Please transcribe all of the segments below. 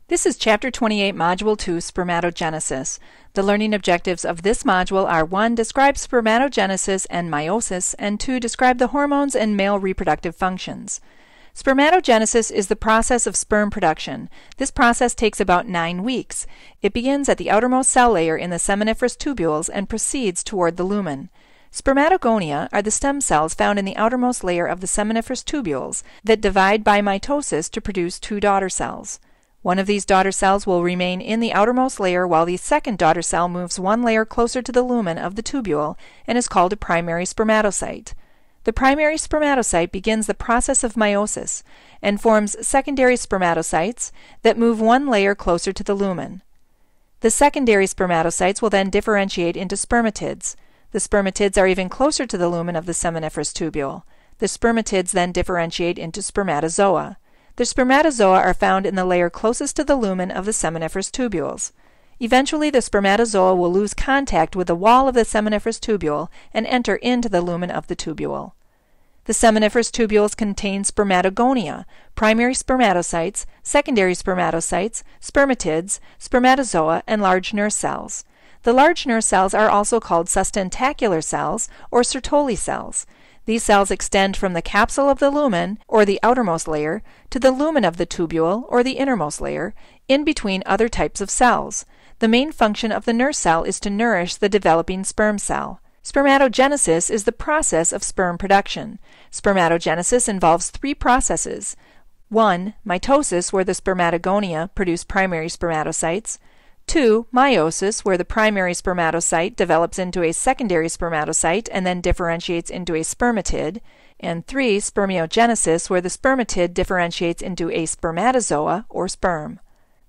This is Chapter 28, Module 2, Spermatogenesis. The learning objectives of this module are 1. Describe spermatogenesis and meiosis, and 2. Describe the hormones and male reproductive functions. Spermatogenesis is the process of sperm production. This process takes about 9 weeks. It begins at the outermost cell layer in the seminiferous tubules and proceeds toward the lumen. Spermatogonia are the stem cells found in the outermost layer of the seminiferous tubules that divide by mitosis to produce 2 daughter cells. One of these daughter cells will remain in the outermost layer while the second daughter cell moves 1 layer closer to the lumen of the tubule and is called a primary spermatocyte. The primary spermatocyte begins the process of meiosis and forms secondary spermatocytes that move 1 layer closer to the lumen. The secondary spermatocytes will then differentiate into spermatids. The spermatids are even closer to the lumen of the seminiferous tubule. The spermatids then differentiate into spermatozoa. The spermatozoa are found in the layer closest to the lumen of the seminiferous tubules. Eventually, the spermatozoa will lose contact with the wall of the seminiferous tubule and enter into the lumen of the tubule. The seminiferous tubules contain spermatogonia, primary spermatocytes, secondary spermatocytes, spermatids, spermatozoa, and large Nurse cells. The large Nurse cells are also called sustentacular cells or Sertoli cells. These cells extend from the capsule of the lumen, or the outermost layer, to the lumen of the tubule, or the innermost layer, in between other types of cells. The main function of the nurse cell is to nourish the developing sperm cell. Spermatogenesis is the process of sperm production. Spermatogenesis involves 3 processes. 1. Mitosis, where the spermatogonia produce primary spermatocytes. 2. Meiosis, where the primary spermatocyte develops into a secondary spermatocyte and then differentiates into a spermatid. And 3. Spermiogenesis, where the spermatid differentiates into a spermatozoa or sperm.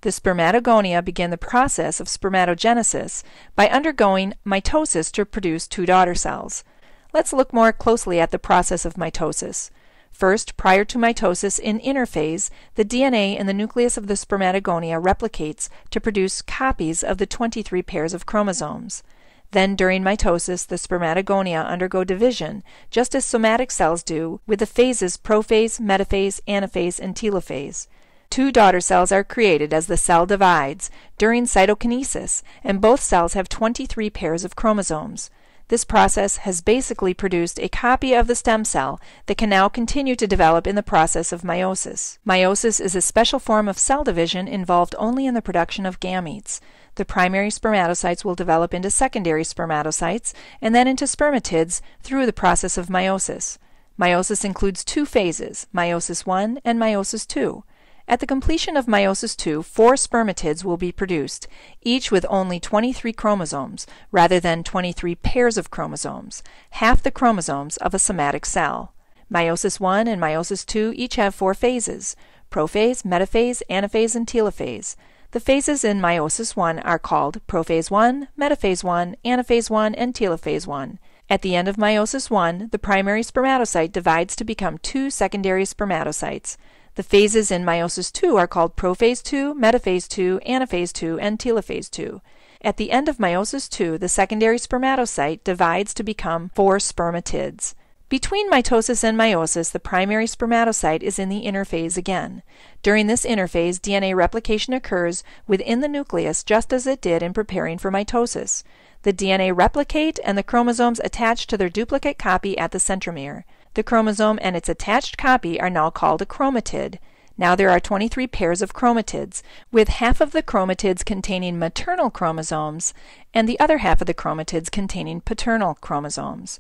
The spermatogonia begin the process of spermatogenesis by undergoing mitosis to produce 2 daughter cells. Let's look more closely at the process of mitosis. First, prior to mitosis in interphase, the DNA in the nucleus of the spermatogonia replicates to produce copies of the 23 pairs of chromosomes. Then, during mitosis, the spermatogonia undergo division, just as somatic cells do, with the phases prophase, metaphase, anaphase, and telophase. 2 daughter cells are created as the cell divides during cytokinesis, and both cells have 23 pairs of chromosomes. This process has basically produced a copy of the stem cell that can now continue to develop in the process of meiosis. Meiosis is a special form of cell division involved only in the production of gametes. The primary spermatocytes will develop into secondary spermatocytes and then into spermatids through the process of meiosis. Meiosis includes 2 phases, meiosis 1 and meiosis 2. At the completion of meiosis 2, 4 spermatids will be produced, each with only 23 chromosomes, rather than 23 pairs of chromosomes, half the chromosomes of a somatic cell. Meiosis 1 and meiosis 2 each have 4 phases, prophase, metaphase, anaphase, and telophase. The phases in meiosis 1 are called prophase 1, metaphase 1, anaphase 1, and telophase 1. At the end of meiosis 1, the primary spermatocyte divides to become 2 secondary spermatocytes. The phases in meiosis 2 are called prophase 2, metaphase 2, anaphase 2, and telophase 2. At the end of meiosis 2, the secondary spermatocyte divides to become 4 spermatids. Between mitosis and meiosis, the primary spermatocyte is in the interphase again. During this interphase, DNA replication occurs within the nucleus just as it did in preparing for mitosis. The DNA replicate and the chromosomes attach to their duplicate copy at the centromere. The chromosome and its attached copy are now called a chromatid. Now there are 23 pairs of chromatids, with half of the chromatids containing maternal chromosomes and the other half of the chromatids containing paternal chromosomes.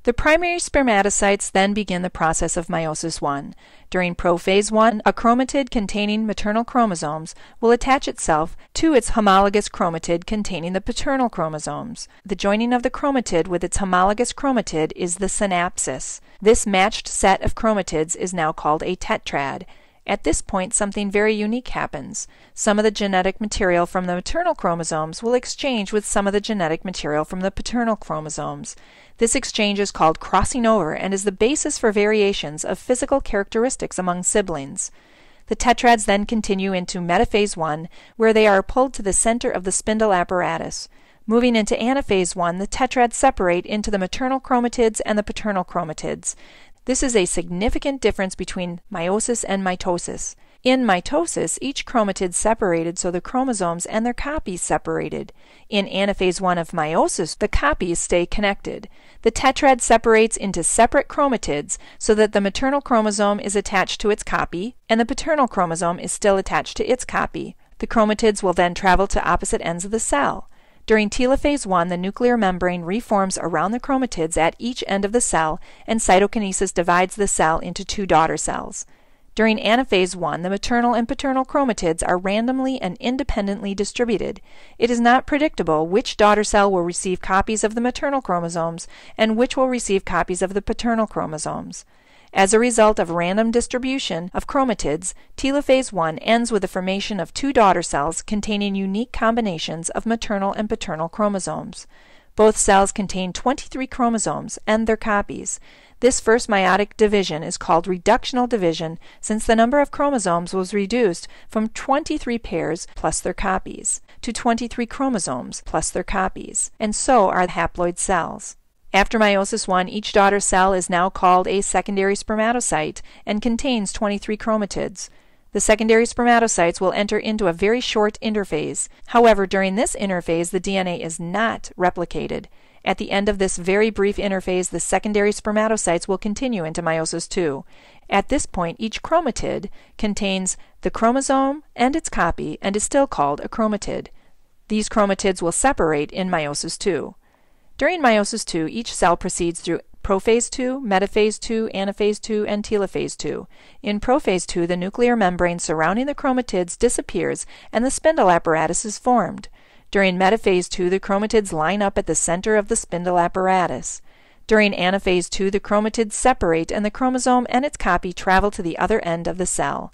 The primary spermatocytes then begin the process of meiosis 1. During prophase 1, a chromatid containing maternal chromosomes will attach itself to its homologous chromatid containing the paternal chromosomes. The joining of the chromatid with its homologous chromatid is the synapsis. This matched set of chromatids is now called a tetrad. At this point, something very unique happens. Some of the genetic material from the maternal chromosomes will exchange with some of the genetic material from the paternal chromosomes. This exchange is called crossing over and is the basis for variations of physical characteristics among siblings. The tetrads then continue into metaphase 1, where they are pulled to the center of the spindle apparatus. Moving into anaphase 1, the tetrads separate into the maternal chromatids and the paternal chromatids. This is a significant difference between meiosis and mitosis. In mitosis, each chromatid separated so the chromosomes and their copies separated. In anaphase 1 of meiosis, the copies stay connected. The tetrad separates into separate chromatids so that the maternal chromosome is attached to its copy, and the paternal chromosome is still attached to its copy. The chromatids will then travel to opposite ends of the cell. During telophase 1, the nuclear membrane reforms around the chromatids at each end of the cell, and cytokinesis divides the cell into two daughter cells. During anaphase 1, the maternal and paternal chromatids are randomly and independently distributed. It is not predictable which daughter cell will receive copies of the maternal chromosomes and which will receive copies of the paternal chromosomes. As a result of random distribution of chromatids, telophase 1 ends with the formation of two daughter cells containing unique combinations of maternal and paternal chromosomes. Both cells contain 23 chromosomes and their copies. This first meiotic division is called reductional division since the number of chromosomes was reduced from 23 pairs plus their copies to 23 chromosomes plus their copies, and so are haploid cells. After meiosis 1, each daughter cell is now called a secondary spermatocyte and contains 23 chromatids. The secondary spermatocytes will enter into a very short interphase. However, during this interphase, the DNA is not replicated. At the end of this very brief interphase, the secondary spermatocytes will continue into meiosis 2. At this point, each chromatid contains the chromosome and its copy and is still called a chromatid. These chromatids will separate in meiosis 2. During meiosis 2, each cell proceeds through prophase 2, metaphase 2, anaphase 2, and telophase 2. In prophase 2, the nuclear membrane surrounding the chromatids disappears and the spindle apparatus is formed. During metaphase 2, the chromatids line up at the center of the spindle apparatus. During anaphase 2, the chromatids separate and the chromosome and its copy travel to the other end of the cell.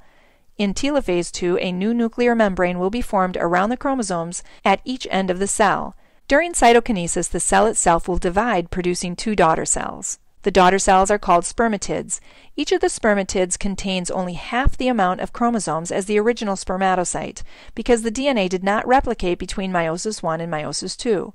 In telophase 2, a new nuclear membrane will be formed around the chromosomes at each end of the cell. During cytokinesis, the cell itself will divide, producing two daughter cells. The daughter cells are called spermatids. Each of the spermatids contains only half the amount of chromosomes as the original spermatocyte, because the DNA did not replicate between meiosis 1 and meiosis 2.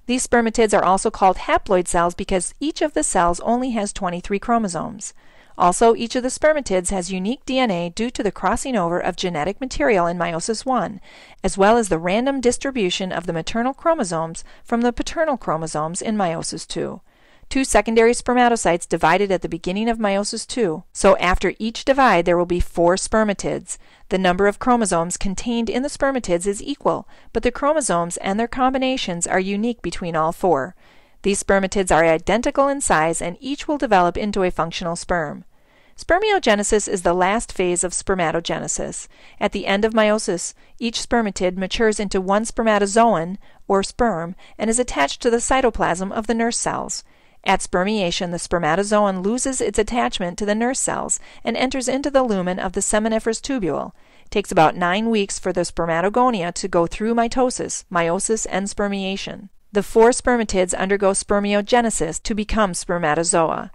These spermatids are also called haploid cells because each of the cells only has 23 chromosomes. Also, each of the spermatids has unique DNA due to the crossing over of genetic material in meiosis 1, as well as the random distribution of the maternal chromosomes from the paternal chromosomes in meiosis 2. Two secondary spermatocytes divided at the beginning of meiosis 2, so after each divide there will be 4 spermatids. The number of chromosomes contained in the spermatids is equal, but the chromosomes and their combinations are unique between all 4. These spermatids are identical in size and each will develop into a functional sperm. Spermiogenesis is the last phase of spermatogenesis. At the end of meiosis, each spermatid matures into one spermatozoon, or sperm, and is attached to the cytoplasm of the nurse cells. At spermiation, the spermatozoon loses its attachment to the nurse cells and enters into the lumen of the seminiferous tubule. It takes about 9 weeks for the spermatogonia to go through mitosis, meiosis, and spermiation. The 4 spermatids undergo spermiogenesis to become spermatozoa.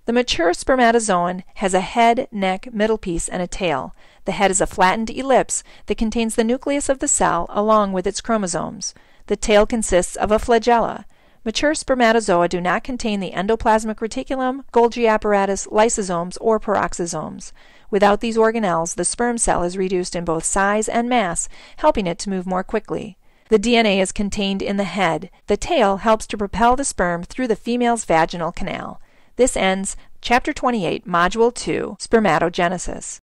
The mature spermatozoon has a head, neck, middle piece, and a tail. The head is a flattened ellipse that contains the nucleus of the cell along with its chromosomes. The tail consists of a flagella. Mature spermatozoa do not contain the endoplasmic reticulum, Golgi apparatus, lysosomes, or peroxisomes. Without these organelles, the sperm cell is reduced in both size and mass, helping it to move more quickly. The DNA is contained in the head. The tail helps to propel the sperm through the female's vaginal canal. This ends Chapter 28, Module 2, Spermatogenesis.